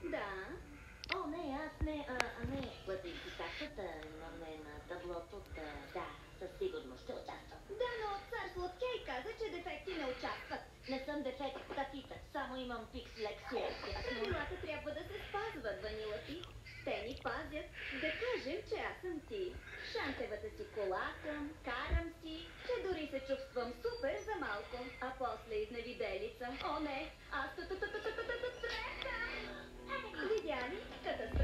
Да. О, не, аз не, не. Платих си таксата, имам на таблото, да, със сигурност ще участвам. Да, но цар Сладкей каза, че дефекти не участват. Не съм дефект, татита, само имам пикселексия. Правилата трябва да се спазват, Ванилати. Те ни пазят. Да кажем, че аз съм ти. Шантевата си кола съм, карам си, че дори се чувствам супер за малко. А после изневиделица. О, не, аз трепам. Видя ли? Катастрофа.